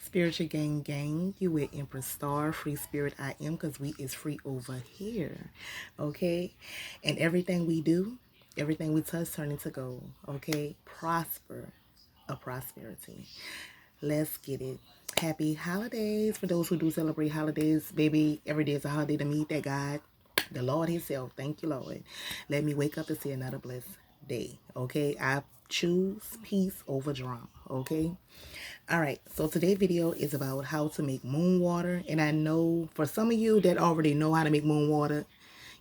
Spiritual gang, you with Empress Star, free spirit I am, because we is free over here, okay? And everything we do, everything we touch turn into gold, okay? Prosper, a prosperity. Let's get it. Happy holidays for those who do celebrate holidays. Baby, every day is a holiday to me. That God, the Lord himself, thank you, Lord. Let me wake up to see another blessed day, okay? I choose peace over drama, okay? All right, so today's video is about how to make moon water. And I know for some of you that already know how to make moon water,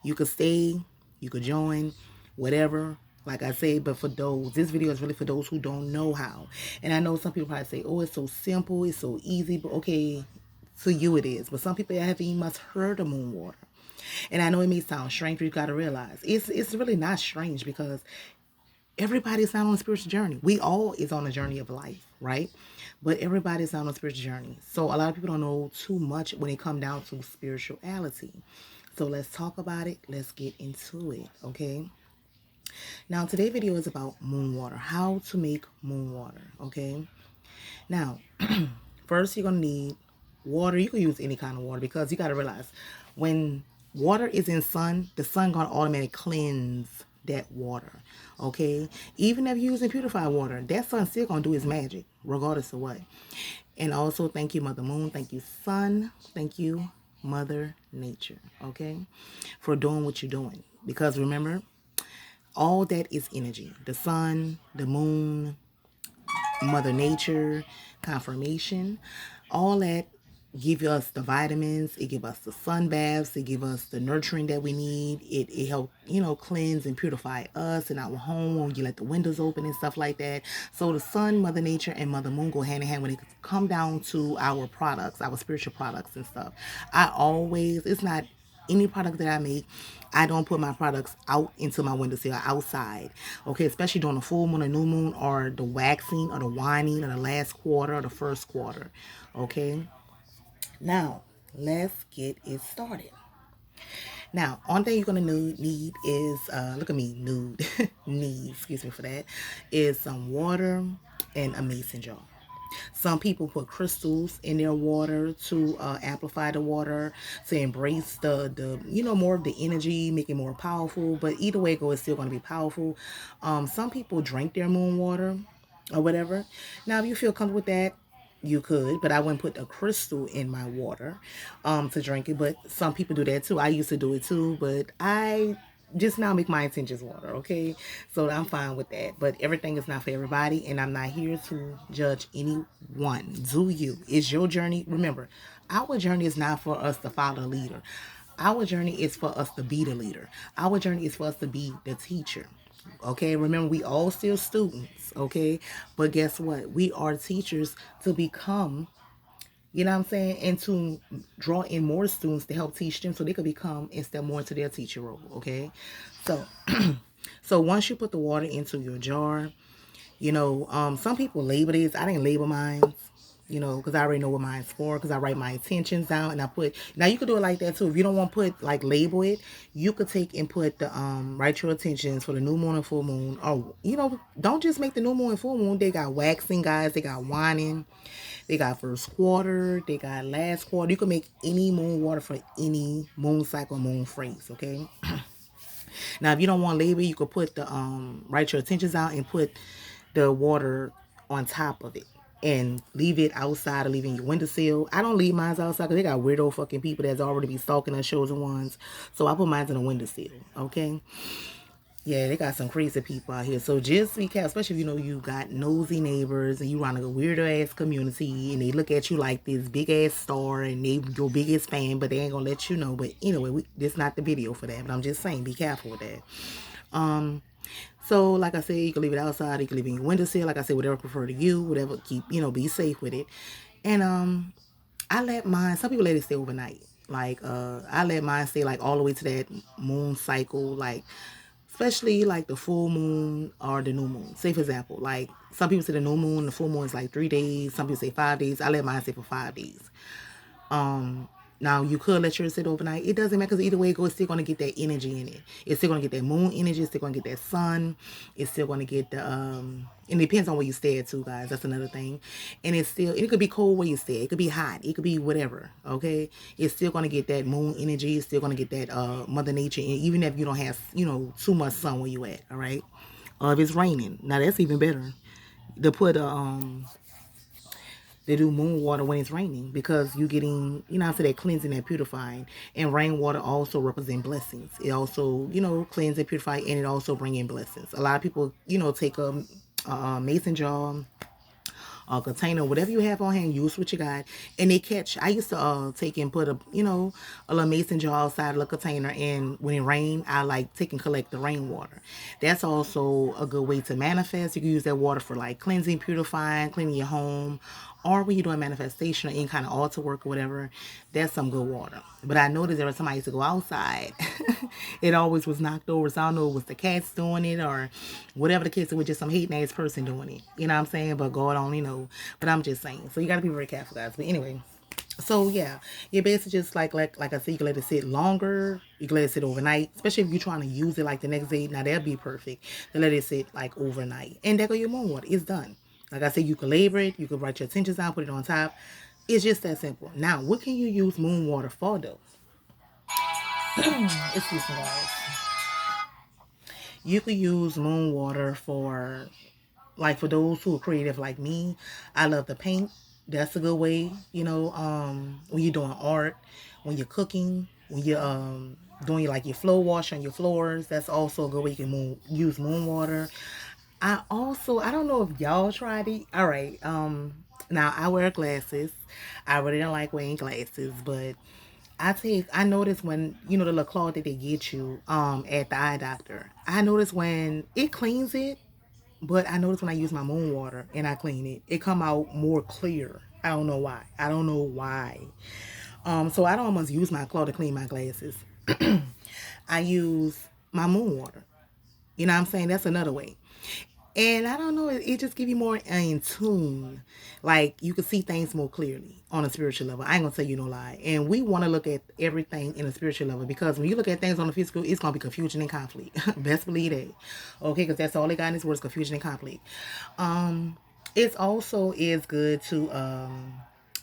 you could stay, you could join, whatever. Like I say, but for those, this video is really for those who don't know how. And I know some people probably say, oh, it's so simple, it's so easy. But okay, to you it is. But some people haven't even much heard of moon water. And I know it may sound strange, but you got to realize it's really not strange because everybody's not on a spiritual journey. We all is on a journey of life, right? But everybody's not on a spiritual journey. So a lot of people don't know too much when it comes down to spirituality. So let's talk about it. Let's get into it, okay? Now, today's video is about moon water. How to make moon water, okay? Now, first you're going to need water. You can use any kind of water because you got to realize when water is in sun, the sun going to automatically cleanse that water, okay? Even if you're using purified water, that sun still going to do its magic regardless of what. And also, thank you, Mother Moon. Thank you, Sun. Thank you, Mother Nature, okay, for doing what you're doing. Because remember, all that is energy. The sun, the moon, Mother Nature, confirmation, all that give us the vitamins, it give us the sun baths, it give us the nurturing that we need. It help, cleanse and purify us in our home when you let the windows open and stuff like that. So the sun, Mother Nature, and Mother Moon go hand in hand when it come down to our products, our spiritual products and stuff. It's not any product that I make, I don't put my products out into my windowsill outside. Okay, especially during the full moon or new moon or the waxing or the winding or the last quarter or the first quarter. Okay. Now, let's get it started. Now, one thing you're going to need is, look at me, nude, need, excuse me for that, is some water and a mason jar. Some people put crystals in their water to amplify the water, to embrace the more of the energy, make it more powerful. But either way it goes, it's still going to be powerful. Some people drink their moon water or whatever. Now, if you feel comfortable with that, you could, but I wouldn't put a crystal in my water to drink it. But some people do that too. I used to do it too, but I just now make my intentions water, okay? So I'm fine with that. But everything is not for everybody, and I'm not here to judge anyone. Do you? It's your journey. Remember, our journey is not for us to follow a leader. Our journey is for us to be the leader. Our journey is for us to be the teacher. Okay, remember we all still students, okay? But guess what? We are teachers to become, you know what I'm saying? And to draw in more students to help teach them so they could become and step more into their teacher role, okay? So so once you put the water into your jar, some people label this. I didn't label mine, because I already know what mine's for, because I write my intentions down and I put, now you could do it like that too. If you don't want to put, like, label it, you could take and put the, write your intentions for the new moon and full moon. Or, don't just make the new moon and full moon. They got waxing, guys. They got winding. They got first quarter. They got last quarter. You can make any moon water for any moon cycle, moon phrase, okay? Now, if you don't want to label, you could put the, write your intentions out and put the water on top of it and leave it outside or leave it in your windowsill. I don't leave mine outside because they got weirdo fucking people that's already be stalking us chosen ones. So I put mine in a windowsill, okay? Yeah, they got some crazy people out here. So just be careful, especially if you got nosy neighbors and you run a weirdo ass community and they look at you like this big ass star and they your biggest fan, but they ain't gonna let you know. But anyway, this not the video for that. But I'm just saying, be careful with that. So like I said, you can leave it outside, you can leave it in your windowsill. Like I said, whatever prefer to you, whatever keep, be safe with it. And I let mine, some people let it stay overnight. Like I let mine stay like all the way to that moon cycle, like especially like the full moon or the new moon. Say for example, like some people say the new moon, the full moon is like 3 days. Some people say 5 days. I let mine stay for 5 days. Now, you could let yours sit overnight. It doesn't matter because either way it goes, it's still going to get that energy in it. It's still going to get that moon energy. It's still going to get that sun. It's still going to get the, it depends on where you stay at too, guys. That's another thing. And it's still, it could be cold where you stay. It could be hot. It could be whatever, okay? It's still going to get that moon energy. It's still going to get that Mother Nature. And even if you don't have, too much sun where you at, all right? Or if it's raining. Now, that's even better. To put they do moon water when it's raining because you're getting, I say that cleansing and purifying. And rainwater also represent blessings. It also, cleanse and purify, and it also bring in blessings. A lot of people, take a mason jar, a container, whatever you have on hand, use what you got, and they catch. I used to take and put a little mason jar outside of a container, and when it rained, I like take and collect the rainwater. That's also a good way to manifest. You can use that water for like cleansing, purifying, cleaning your home, or when you're doing manifestation or any kind of altar work or whatever. That's some good water. But I noticed every time I used to go outside, it always was knocked over. So I don't know if it was the cats doing it or whatever the case. It was just some hating ass person doing it. You know what I'm saying? But God only know. But I'm just saying. So you got to be very careful, guys. But anyway. So yeah, you basically just like I said, you can let it sit longer. You can let it sit overnight, especially if you're trying to use it like the next day. Now that'd be perfect. To let it sit like overnight, and there go your moon water. It's done. Like I said, you can label it. You can write your intentions down, put it on top. It's just that simple. Now, what can you use moon water for though? Excuse me, guys. You could use moon water for, like, for those who are creative like me. I love to paint. That's a good way, when you're doing art, when you're cooking, when you're doing like your floor wash on your floors. That's also a good way you can use moon water. I don't know if y'all tried it. All right. Now I wear glasses. I really don't like wearing glasses, but I notice when, the little cloth that they get you at the eye doctor. I notice when it cleans it, but I notice when I use my moon water and I clean it, it come out more clear. I don't know why. I don't know why. So I don't almost use my cloth to clean my glasses. I use my moon water. You know what I'm saying? That's another way. And I don't know, it just give you more in tune. Like, you can see things more clearly on a spiritual level. I ain't gonna tell you no lie. And we want to look at everything in a spiritual level, because when you look at things on the physical, it's gonna be confusion and conflict. Best believe that. Okay, because that's all they got in this world is confusion and conflict. It also is good to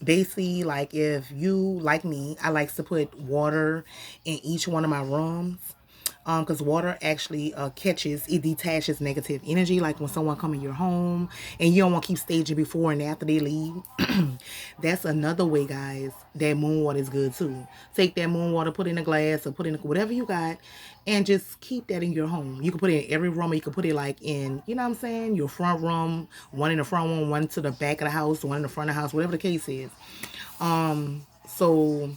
basically, like, if you like me, I like to put water in each one of my rooms, because water actually catches, it detaches negative energy. Like when someone come in your home and you don't want to keep staging before and after they leave. That's another way, guys, that moon water is good too. Take that moon water, put it in a glass or put it in whatever you got, and just keep that in your home. You can put it in every room, or you can put it like in, you know what I'm saying, your front room, one in the front room, one to the back of the house, one in the front of the house, whatever the case is. So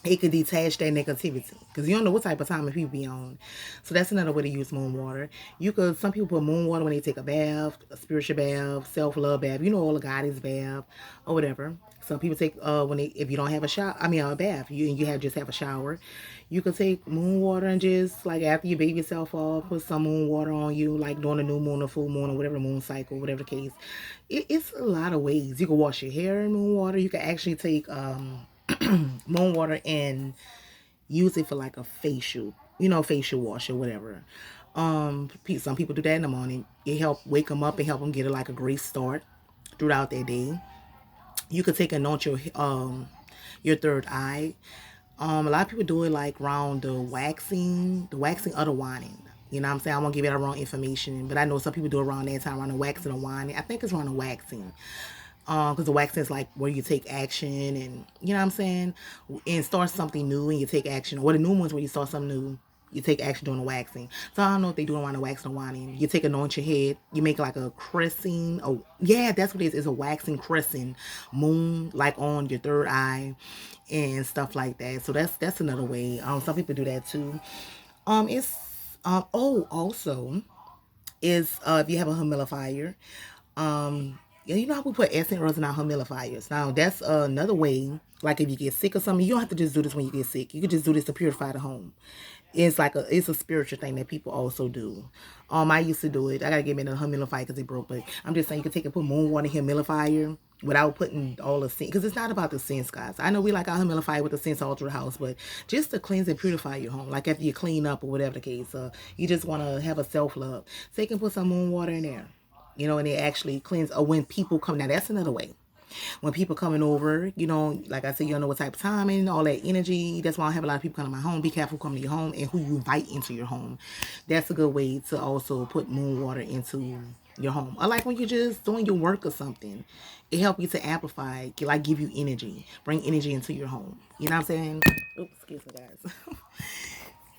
it could detach that negativity, because you don't know what type of time of people be on. So that's another way to use moon water. You could, some people put moon water when they take a bath, a spiritual bath, self-love bath, all the goddess bath or whatever. Some people take when they, if you don't have a shower, a bath, you have just have a shower, you could take moon water and just like after you bathe yourself off, put some moon water on you, like during the new moon or full moon or whatever moon cycle, whatever the case. It's a lot of ways. You can wash your hair in moon water. You can actually take moon water and use it for like a facial, facial wash or whatever. Some people do that in the morning. It help wake them up and help them get like a great start throughout their day. You could take and anoint your third eye. A lot of people do it like around the waxing of the winding. You know what I'm saying? I won't give you the wrong information, but I know some people do it around that time, around the waxing or winding. I think it's around the waxing. Because the waxing is like where you take action, and you know what I'm saying, and start something new and you take action. Or the new ones where you start something new, you take action during the waxing. So I don't know if they do it around the waxing or winding. You take a anoint your head, you make like a crescent. Oh yeah, that's what it is. It's a waxing crescent moon, like on your third eye and stuff like that. So that's another way. Some people do that too. It's also is if you have a humidifier. You know how we put essence oils in our humidifiers. Now that's another way. Like if you get sick or something, you don't have to just do this when you get sick. You can just do this to purify the home. It's a spiritual thing that people also do. I used to do it. I gotta get me a humidifier because it broke, but I'm just saying you can take and put moon water in humidifier. without putting all the scent, because it's not about the scents, guys. I know we like our humidify with the scents all through the house, but just to cleanse and purify your home, like after you clean up or whatever the case, you just want to have a self-love, so you can put some moon water in there, you know, and it actually cleans. Or when people come, now that's another way. When people coming over, you know, like I said, you don't know what type of time and all that energy. That's why I have a lot of people come to my home. Be careful coming to your home and who you invite into your home. That's a good way to also put moon water into your home. Or like when you're just doing your work or something, it helps you to amplify, like give you energy, bring energy into your home. You know what I'm saying? Oops, excuse me, guys.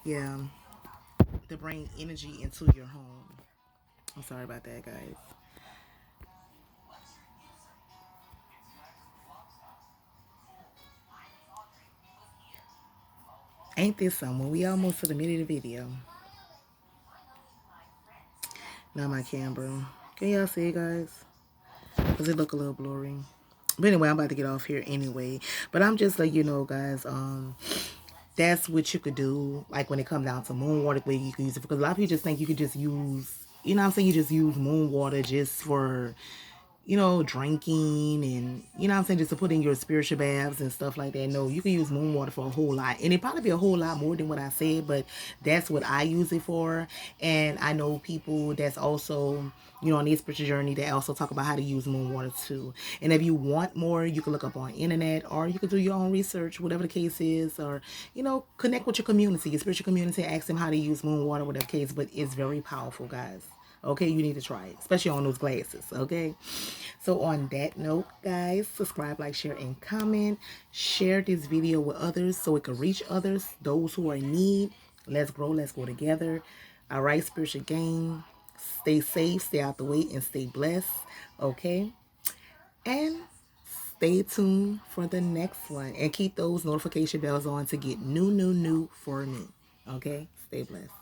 Yeah, to bring energy into your home. I'm sorry about that, guys. Ain't this someone? We almost to the minute of the video. Not my camera. Can y'all see it, guys? Because it look a little blurry. But anyway, I'm about to get off here anyway. But I'm just like, you know, guys, that's what you could do. Like when it comes down to moon water, where you can use it. Because a lot of people just think you could just use, you know what I'm saying? You just use moon water just for, you know, drinking and, you know what I'm saying, just to put in your spiritual baths and stuff like that. No, you can use moon water for a whole lot. And it probably be a whole lot more than what I said, but that's what I use it for. And I know people that's also, you know, on this spiritual journey that also talk about how to use moon water too. And if you want more, you can look up on internet or you can do your own research, whatever the case is, or, you know, connect with your community, your spiritual community, ask them how to use moon water, whatever the case. But it's very powerful, guys. Okay, you need to try it, especially on those glasses. Okay, so on that note, guys, subscribe, like, share, and comment. Share this video with others so it can reach others, those who are in need. Let's grow, let's go together. All right, spiritual gang, stay safe, stay out the way, and stay blessed. Okay, and stay tuned for the next one, and keep those notification bells on to get new for me. Okay, stay blessed.